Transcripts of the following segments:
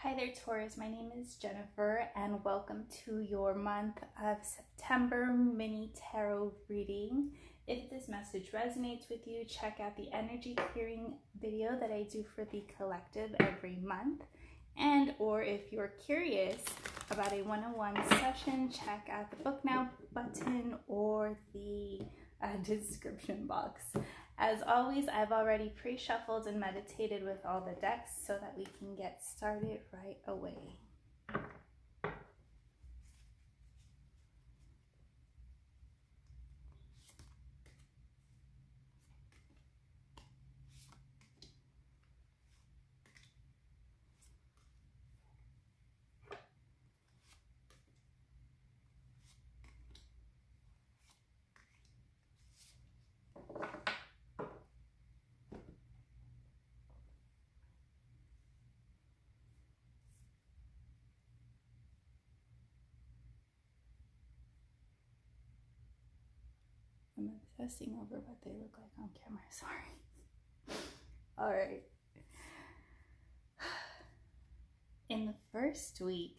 Hi there, Taurus. My name is Jennifer, and welcome to your month of September mini tarot reading. If this message resonates with you, check out the energy clearing video that I do for the collective every month. And or if you're curious about a one-on-one session, check out the book now button or the description box. As always, I've already pre-shuffled and meditated with all the decks so that we can get started right away. I'm obsessing over what they look like on camera, sorry. All right. In the first week,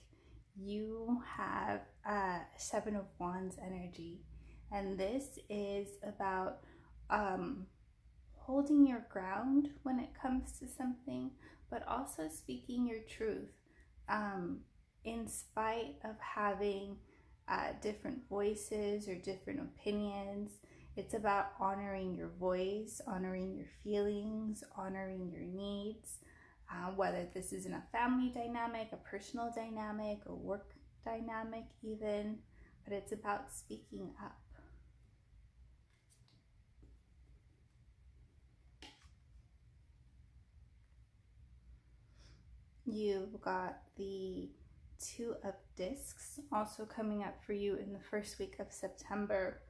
you have Seven of Wands energy, and this is about holding your ground when it comes to something, but also speaking your truth in spite of having different voices or different opinions. It's about honoring your voice, honoring your feelings, honoring your needs, whether this is in a family dynamic, a personal dynamic, a work dynamic even, but it's about speaking up. You've got the Two of Discs also coming up for you in the first week of September.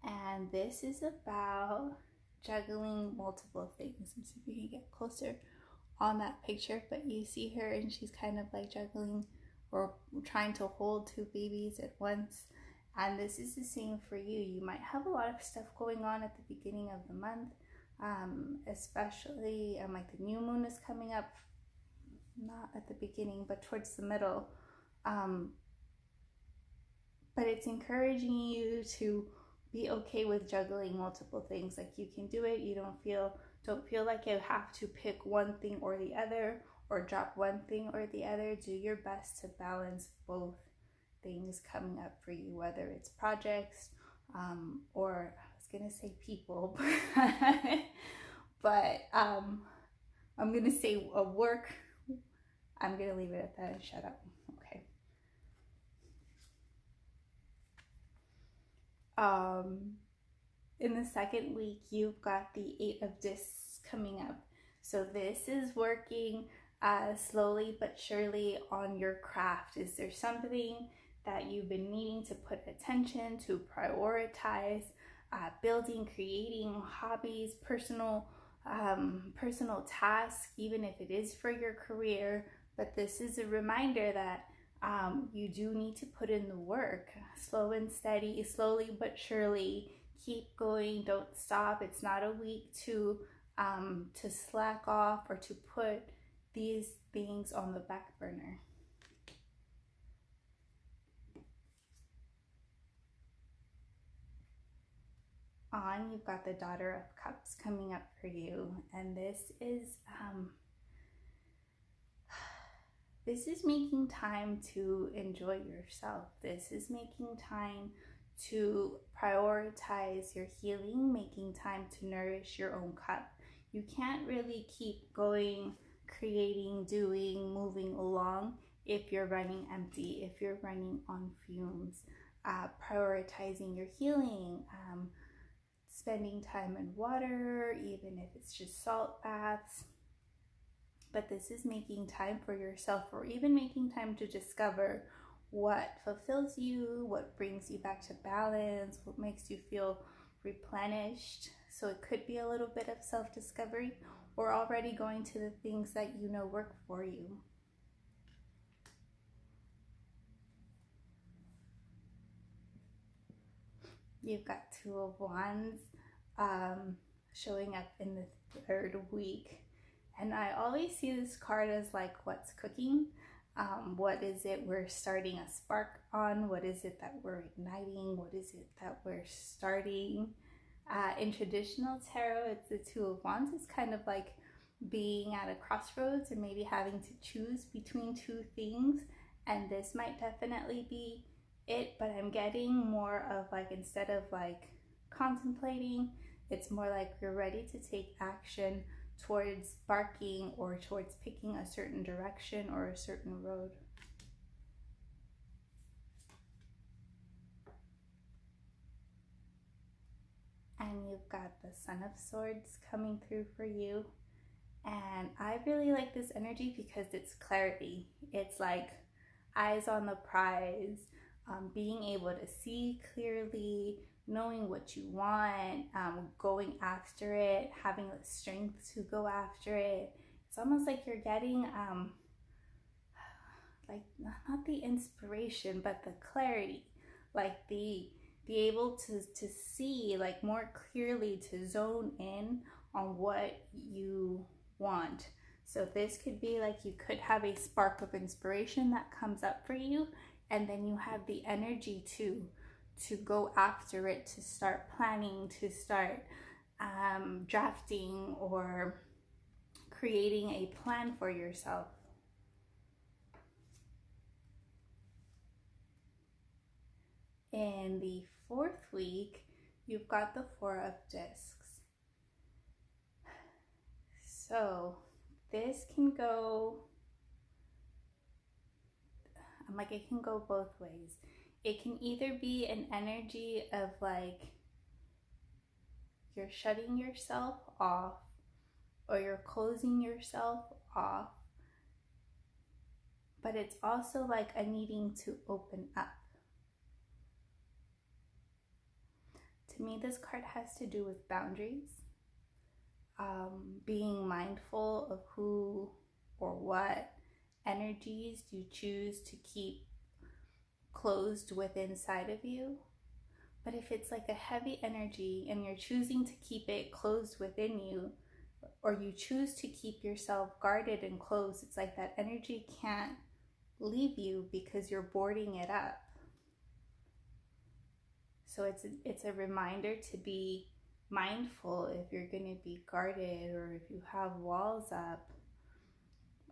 And this is about juggling multiple things. Let me see if we can get closer on that picture. But you see her and she's kind of like juggling or trying to hold two babies at once. And this is the same for you. You might have a lot of stuff going on at the beginning of the month, especially like the new moon is coming up, not at the beginning, but towards the middle. But it's encouraging you to be okay with juggling multiple things. Like you can do it. You don't feel like you have to pick one thing or the other, or drop one thing or the other. Do your best to balance both things coming up for you, whether it's projects or I was gonna say people, but I'm gonna say a work. I'm gonna leave it at that and shut up. Okay. In the second week, you've got the Eight of Discs coming up. So this is working slowly but surely on your craft. Is there something that you've been needing to put attention to, prioritize, building, creating, hobbies, personal tasks, even if it is for your career? But this is a reminder that you do need to put in the work, slow and steady, slowly but surely. Keep going, don't stop. It's not a week to slack off or to put these things on the back burner. You've got the Daughter of Cups coming up for you, and this is making time to enjoy yourself. This is making time to prioritize your healing, making time to nourish your own cup. You can't really keep going, creating, doing, moving along if you're running empty, if you're running on fumes. Prioritizing your healing, spending time in water, even if it's just salt baths. But this is making time for yourself, or even making time to discover what fulfills you, what brings you back to balance, what makes you feel replenished. So it could be a little bit of self-discovery, or already going to the things that you know work for you. You've got Two of Wands showing up in the third week. And I always see this card as like what's cooking. What is it we're starting a spark on? What is it that we're igniting? What is it that we're starting? In traditional tarot, it's the Two of Wands. It's kind of like being at a crossroads and maybe having to choose between two things. And this might definitely be it, but I'm getting more of like, instead of like contemplating, it's more like you're ready to take action towards sparking or towards picking a certain direction or a certain road. And you've got the Son of Swords coming through for you. And I really like this energy because it's clarity. It's like eyes on the prize, being able to see clearly, knowing what you want, going after it, having the strength to go after it. It's almost like you're getting like not the inspiration, but the clarity, like the be able to see like more clearly, to zone in on what you want. So this could be like you could have a spark of inspiration that comes up for you, and then you have the energy to go after it, to start planning, to start drafting or creating a plan for yourself. In the fourth week, you've got the Four of Discs. So this can go, I'm like, it can go both ways. It can either be an energy of like you're shutting yourself off or you're closing yourself off, but it's also like a needing to open up. To me, this card has to do with boundaries, being mindful of who or what energies you choose to keep closed within inside of you. But if it's like a heavy energy and you're choosing to keep it closed within you, or you choose to keep yourself guarded and closed, it's like that energy can't leave you because you're boarding it up. So it's a reminder to be mindful if you're going to be guarded or if you have walls up.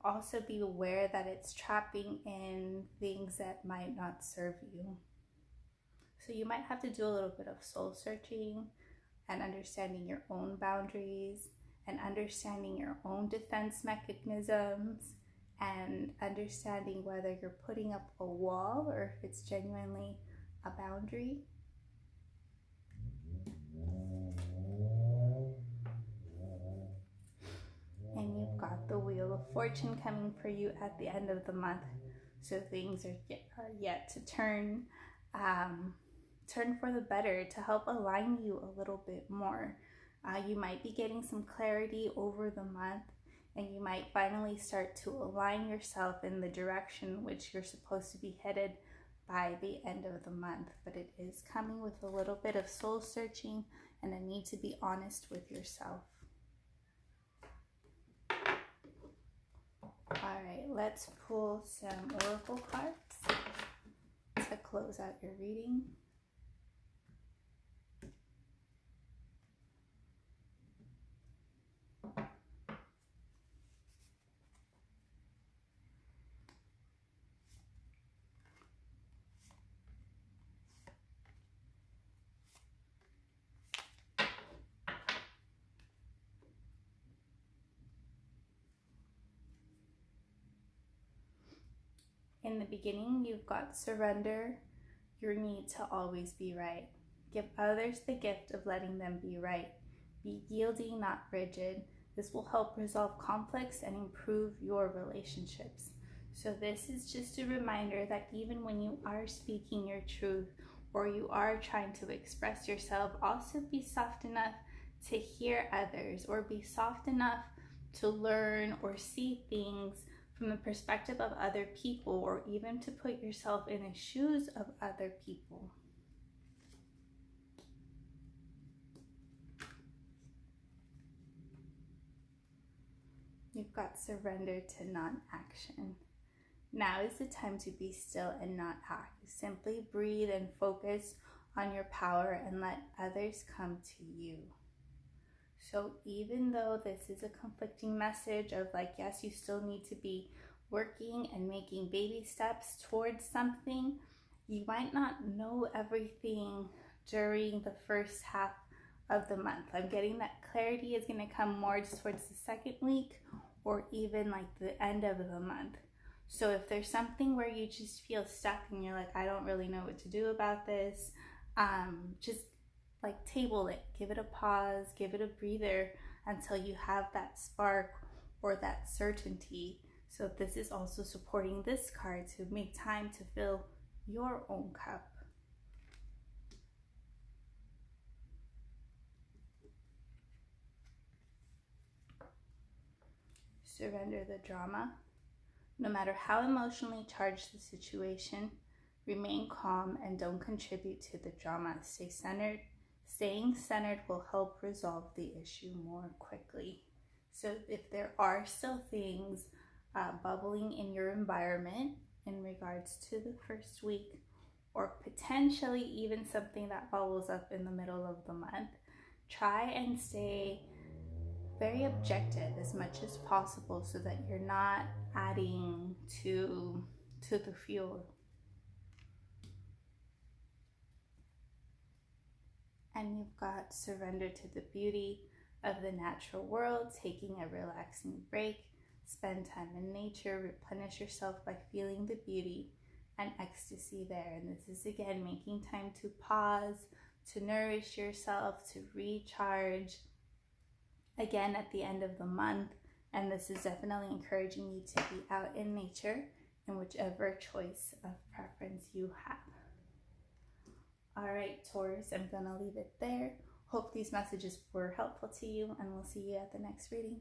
Also be aware that it's trapping in things that might not serve you. So you might have to do a little bit of soul searching and understanding your own boundaries and understanding your own defense mechanisms and understanding whether you're putting up a wall or if it's genuinely a boundary. And you've got the Wheel of Fortune coming for you at the end of the month. So things are yet to turn for the better, to help align you a little bit more. You might be getting some clarity over the month, and you might finally start to align yourself in the direction which you're supposed to be headed by the end of the month. But it is coming with a little bit of soul searching and a need to be honest with yourself. All right, let's pull some oracle cards to close out your reading. In the beginning, you've got surrender, your need to always be right. Give others the gift of letting them be right. Be yielding, not rigid. This will help resolve conflicts and improve your relationships. So this is just a reminder that even when you are speaking your truth or you are trying to express yourself, also be soft enough to hear others, or be soft enough to learn or see things from the perspective of other people, or even to put yourself in the shoes of other people. You've got surrender to non-action. Now is the time to be still and not act. Simply breathe and focus on your power and let others come to you. So even though this is a conflicting message of like, yes, you still need to be working and making baby steps towards something, you might not know everything during the first half of the month. I'm getting that clarity is going to come more just towards the second week or even like the end of the month. So if there's something where you just feel stuck and you're like, I don't really know what to do about this, just like table it, give it a pause, give it a breather until you have that spark or that certainty. So this is also supporting this card to make time to fill your own cup. Surrender the drama. No matter how emotionally charged the situation, remain calm and don't contribute to the drama. Stay centered. Staying centered will help resolve the issue more quickly. So if there are still things bubbling in your environment in regards to the first week, or potentially even something that bubbles up in the middle of the month, try and stay very objective as much as possible so that you're not adding to the fuel. And you've got surrender to the beauty of the natural world, taking a relaxing break, spend time in nature, replenish yourself by feeling the beauty and ecstasy there. And this is again making time to pause, to nourish yourself, to recharge again at the end of the month. And this is definitely encouraging you to be out in nature in whichever choice of preference you have. All right, Taurus, I'm going to leave it there. Hope these messages were helpful to you, and we'll see you at the next reading.